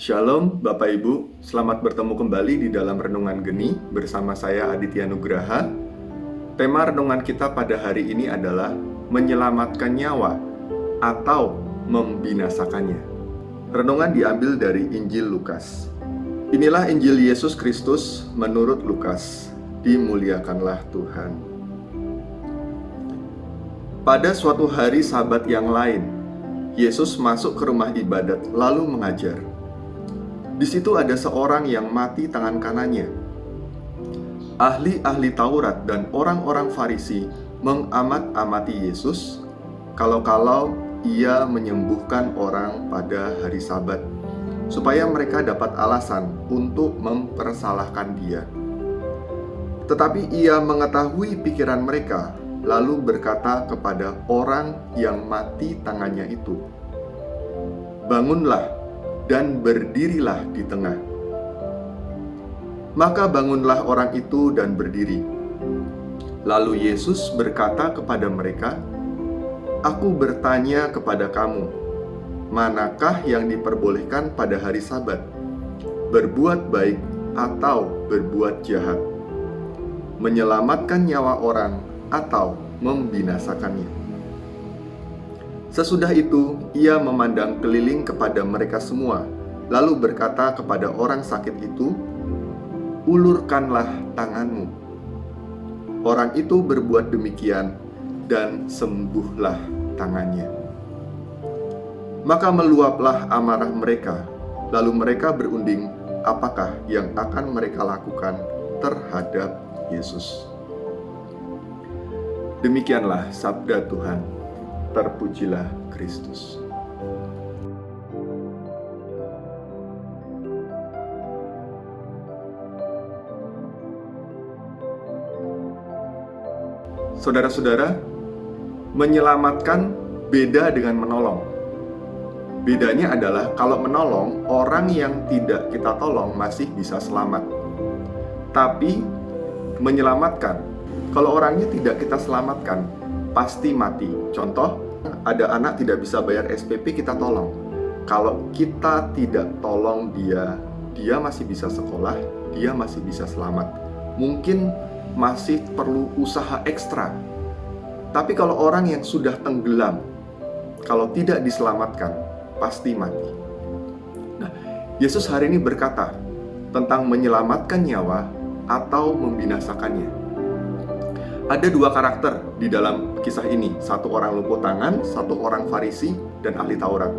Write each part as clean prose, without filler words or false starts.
Shalom Bapak Ibu, selamat bertemu kembali di dalam Renungan Geni bersama saya Aditya Nugraha. Tema renungan kita pada hari ini adalah menyelamatkan nyawa atau membinasakannya. Renungan diambil dari Injil Lukas. Inilah Injil Yesus Kristus menurut Lukas. Dimuliakanlah Tuhan. Pada suatu hari Sabat yang lain, Yesus masuk ke rumah ibadat lalu mengajar. Di situ ada seorang yang mati tangan kanannya. Ahli-ahli Taurat dan orang-orang Farisi mengamat-amati Yesus kalau-kalau ia menyembuhkan orang pada hari Sabat, supaya mereka dapat alasan untuk mempersalahkan dia. Tetapi ia mengetahui pikiran mereka, lalu berkata kepada orang yang mati tangannya itu, "Bangunlah dan berdirilah di tengah." Maka bangunlah orang itu dan berdiri. Lalu Yesus berkata kepada mereka, "Aku bertanya kepada kamu, manakah yang diperbolehkan pada hari Sabat, berbuat baik atau berbuat jahat, menyelamatkan nyawa orang atau membinasakannya?" Sesudah itu, ia memandang keliling kepada mereka semua, lalu berkata kepada orang sakit itu, "Ulurkanlah tanganmu." Orang itu berbuat demikian, dan sembuhlah tangannya. Maka meluaplah amarah mereka, lalu mereka berunding apakah yang akan mereka lakukan terhadap Yesus. Demikianlah sabda Tuhan. Terpujilah Kristus. Saudara-saudara, menyelamatkan beda dengan menolong. Bedanya adalah kalau menolong, orang yang tidak kita tolong masih bisa selamat. Tapi menyelamatkan, kalau orangnya tidak kita selamatkan, pasti mati. Contoh, ada anak tidak bisa bayar SPP, kita tolong. Kalau kita tidak tolong dia masih bisa sekolah, dia masih bisa selamat. Mungkin masih perlu usaha ekstra. Tapi kalau orang yang sudah tenggelam, kalau tidak diselamatkan, pasti mati. Nah, Yesus hari ini berkata tentang menyelamatkan nyawa atau membinasakannya. Ada dua karakter di dalam kisah ini. Satu orang lumpuh tangan, satu orang Farisi dan ahli Taurat.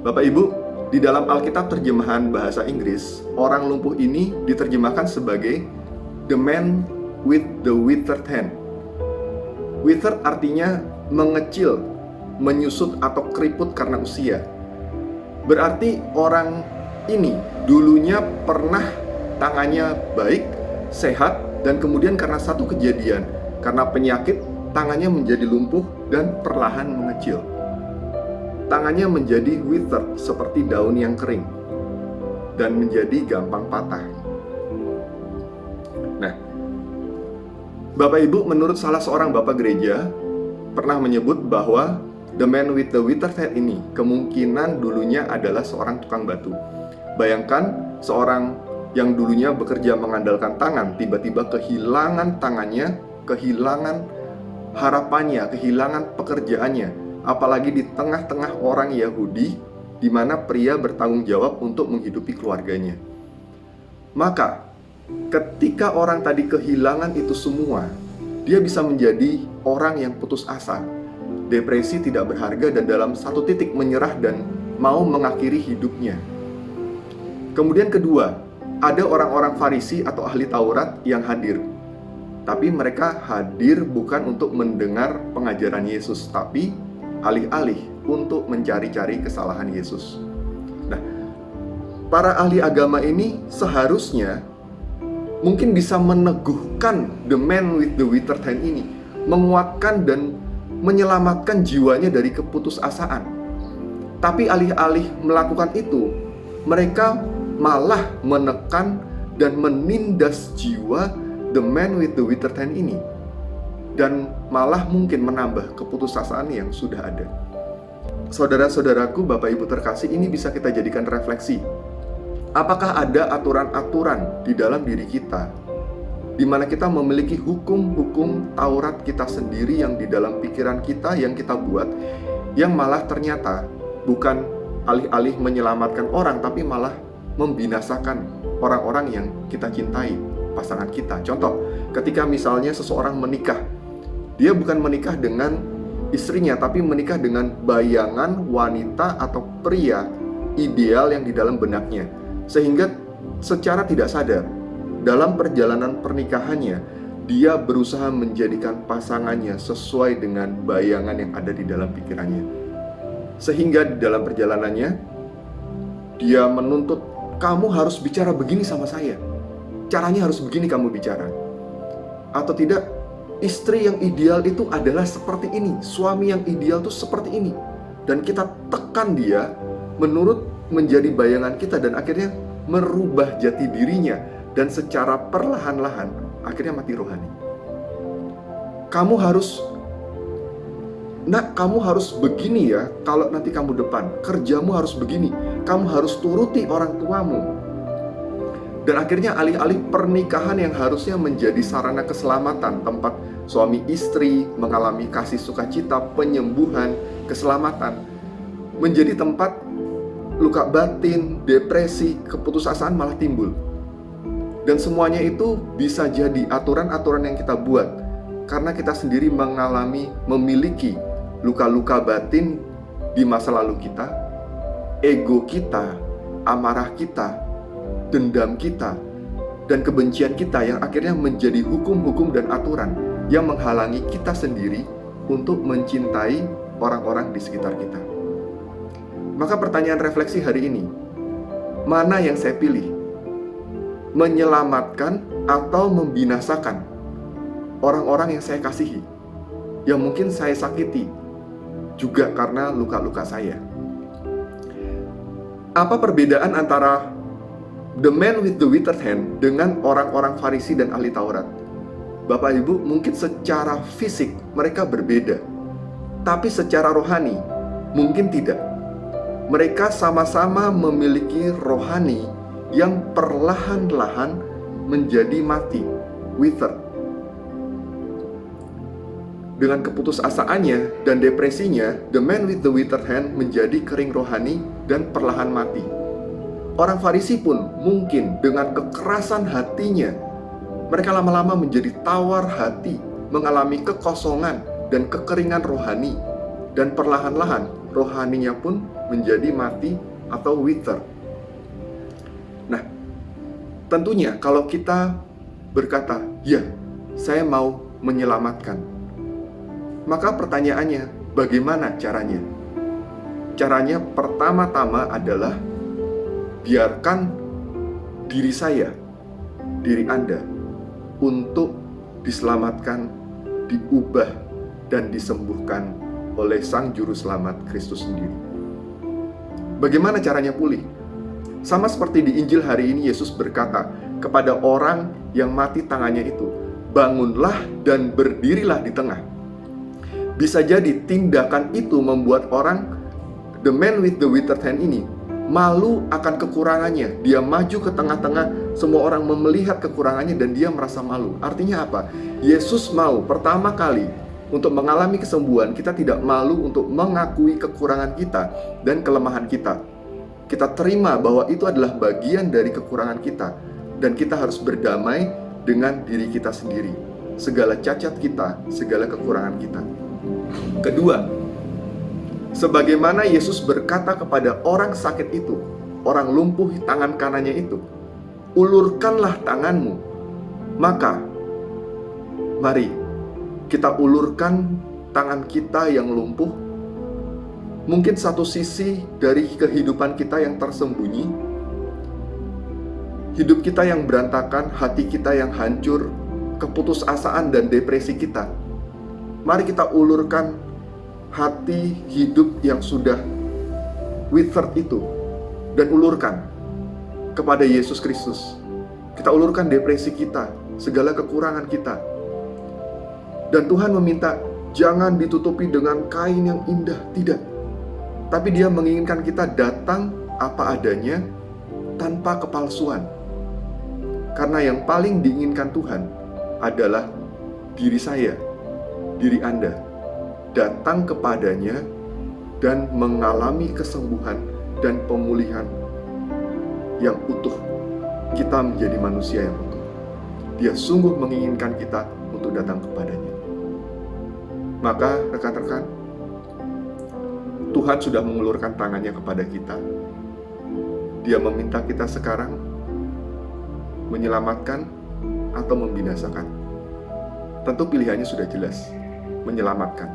Bapak Ibu, di dalam Alkitab terjemahan bahasa Inggris, orang lumpuh ini diterjemahkan sebagai the man with the withered hand. Withered artinya mengecil, menyusut atau keriput karena usia. Berarti orang ini dulunya pernah tangannya baik, sehat, dan kemudian karena satu kejadian, karena penyakit, tangannya menjadi lumpuh dan perlahan mengecil. Tangannya menjadi withered, seperti daun yang kering, dan menjadi gampang patah. Nah, Bapak Ibu, menurut salah seorang bapak gereja, pernah menyebut bahwa the man with the withered hand ini kemungkinan dulunya adalah seorang tukang batu. Bayangkan seorang yang dulunya bekerja mengandalkan tangan, tiba-tiba kehilangan tangannya, kehilangan harapannya, kehilangan pekerjaannya. Apalagi di tengah-tengah orang Yahudi, di mana pria bertanggung jawab untuk menghidupi keluarganya. Maka, ketika orang tadi kehilangan itu semua, dia bisa menjadi orang yang putus asa, depresi, tidak berharga, dan dalam satu titik menyerah dan mau mengakhiri hidupnya. Kemudian kedua, ada orang-orang Farisi atau ahli Taurat yang hadir. Tapi mereka hadir bukan untuk mendengar pengajaran Yesus, tapi alih-alih untuk mencari-cari kesalahan Yesus. Nah, para ahli agama ini seharusnya mungkin bisa meneguhkan the man with the withered hand ini, menguatkan dan menyelamatkan jiwanya dari keputusasaan. Tapi alih-alih melakukan itu, mereka malah menekan dan menindas jiwa the man with the withered hand ini, dan malah mungkin menambah keputusasaan yang sudah ada. Saudara-saudaraku, Bapak Ibu terkasih, ini bisa kita jadikan refleksi. Apakah ada aturan-aturan di dalam diri kita di mana kita memiliki hukum-hukum Taurat kita sendiri yang di dalam pikiran kita yang kita buat, yang malah ternyata bukan alih-alih menyelamatkan orang, tapi malah membinasakan orang-orang yang kita cintai, pasangan kita. Contoh, ketika misalnya seseorang menikah, dia bukan menikah dengan istrinya, tapi menikah dengan bayangan wanita atau pria ideal yang di dalam benaknya. Sehingga secara tidak sadar, dalam perjalanan pernikahannya, dia berusaha menjadikan pasangannya sesuai dengan bayangan yang ada di dalam pikirannya. Sehingga di dalam perjalanannya, dia menuntut, kamu harus bicara begini sama saya. Caranya harus begini kamu bicara. Atau tidak, istri yang ideal itu adalah seperti ini, suami yang ideal itu seperti ini. Dan kita tekan dia menurut menjadi bayangan kita, dan akhirnya merubah jati dirinya, dan secara perlahan-lahan akhirnya mati rohani. Kamu harus begini ya, kalau nanti kamu depan, kerjamu harus begini, kamu harus turuti orang tuamu. Dan akhirnya alih-alih pernikahan yang harusnya menjadi sarana keselamatan, tempat suami istri mengalami kasih sukacita, penyembuhan, keselamatan, menjadi tempat luka batin, depresi, keputusasaan malah timbul. Dan semuanya itu bisa jadi aturan-aturan yang kita buat karena kita sendiri memiliki luka-luka batin di masa lalu kita, ego kita, amarah kita, dendam kita, dan kebencian kita yang akhirnya menjadi hukum-hukum dan aturan yang menghalangi kita sendiri untuk mencintai orang-orang di sekitar kita. Maka pertanyaan refleksi hari ini, mana yang saya pilih? Menyelamatkan atau membinasakan orang-orang yang saya kasihi, yang mungkin saya sakiti juga karena luka-luka saya? Apa perbedaan antara the man with the withered hand dengan orang-orang Farisi dan ahli Taurat? Bapak Ibu, mungkin secara fisik mereka berbeda, tapi secara rohani mungkin tidak. Mereka sama-sama memiliki rohani yang perlahan-lahan menjadi mati, withered. Dengan keputusasaannya dan depresinya, the man with the withered hand menjadi kering rohani dan perlahan mati. Orang Farisi pun mungkin dengan kekerasan hatinya, mereka lama-lama menjadi tawar hati, mengalami kekosongan dan kekeringan rohani, dan perlahan-lahan rohaninya pun menjadi mati atau withered. Nah, tentunya kalau kita berkata, ya, saya mau menyelamatkan, maka pertanyaannya, bagaimana caranya? Caranya pertama-tama adalah biarkan diri saya, diri Anda, untuk diselamatkan, diubah, dan disembuhkan oleh Sang Juru Selamat Kristus sendiri. Bagaimana caranya pulih? Sama seperti di Injil hari ini, Yesus berkata kepada orang yang mati tangannya itu, bangunlah dan berdirilah di tengah. Bisa jadi tindakan itu membuat orang, the man with the withered hand ini, malu akan kekurangannya. Dia maju ke tengah-tengah, semua orang melihat kekurangannya dan dia merasa malu. Artinya apa? Yesus mau pertama kali untuk mengalami kesembuhan, kita tidak malu untuk mengakui kekurangan kita dan kelemahan kita. Kita terima bahwa itu adalah bagian dari kekurangan kita, dan kita harus berdamai dengan diri kita sendiri, segala cacat kita, segala kekurangan kita. Kedua, sebagaimana Yesus berkata kepada orang sakit itu, orang lumpuh tangan kanannya itu, ulurkanlah tanganmu. Maka mari kita ulurkan tangan kita yang lumpuh. Mungkin satu sisi dari kehidupan kita yang tersembunyi, hidup kita yang berantakan, hati kita yang hancur, keputusasaan dan depresi kita. Mari kita ulurkan hati hidup yang sudah withered itu, dan ulurkan kepada Yesus Kristus. Kita ulurkan depresi kita, segala kekurangan kita. Dan Tuhan meminta, jangan ditutupi dengan kain yang indah, tidak. Tapi Dia menginginkan kita datang apa adanya tanpa kepalsuan. Karena yang paling diinginkan Tuhan adalah diri saya, diri Anda, datang kepadanya dan mengalami kesembuhan dan pemulihan yang utuh. Kita menjadi manusia yang utuh. Dia sungguh menginginkan kita untuk datang kepadanya. Maka rekan-rekan, Tuhan sudah mengulurkan tangannya kepada kita. Dia meminta kita sekarang menyelamatkan atau membinasakan. Tentu pilihannya sudah jelas, menyelamatkan.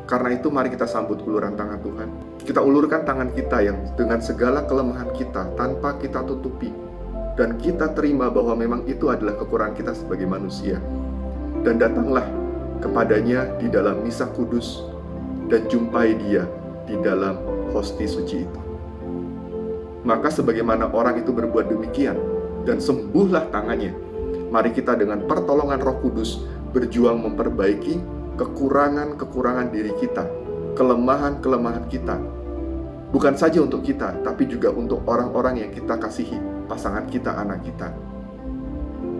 Karena itu mari kita sambut uluran tangan Tuhan. Kita ulurkan tangan kita yang dengan segala kelemahan kita tanpa kita tutupi. Dan kita terima bahwa memang itu adalah kekurangan kita sebagai manusia. Dan datanglah kepadanya di dalam misa kudus dan jumpai Dia di dalam hosti suci itu. Maka sebagaimana orang itu berbuat demikian dan sembuhlah tangannya, mari kita dengan pertolongan Roh Kudus berjuang memperbaiki kekurangan-kekurangan diri kita, kelemahan-kelemahan kita. Bukan saja untuk kita, tapi juga untuk orang-orang yang kita kasihi, pasangan kita, anak kita.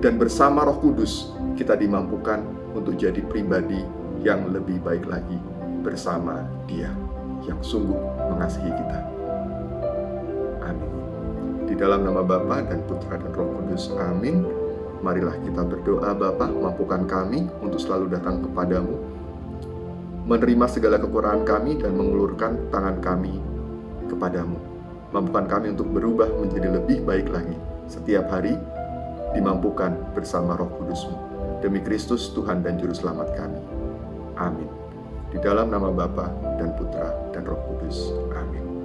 Dan bersama Roh Kudus, kita dimampukan untuk jadi pribadi yang lebih baik lagi bersama Dia yang sungguh mengasihi kita. Amin. Di dalam nama Bapa dan Putra dan Roh Kudus. Amin. Marilah kita berdoa. Bapa, mampukan kami untuk selalu datang kepadamu, menerima segala kekurangan kami dan mengulurkan tangan kami kepadamu. Mampukan kami untuk berubah menjadi lebih baik lagi setiap hari, dimampukan bersama Roh Kudus-Mu. Demi Kristus Tuhan dan Juru Selamat kami. Amin. Di dalam nama Bapa dan Putra dan Roh Kudus. Amin.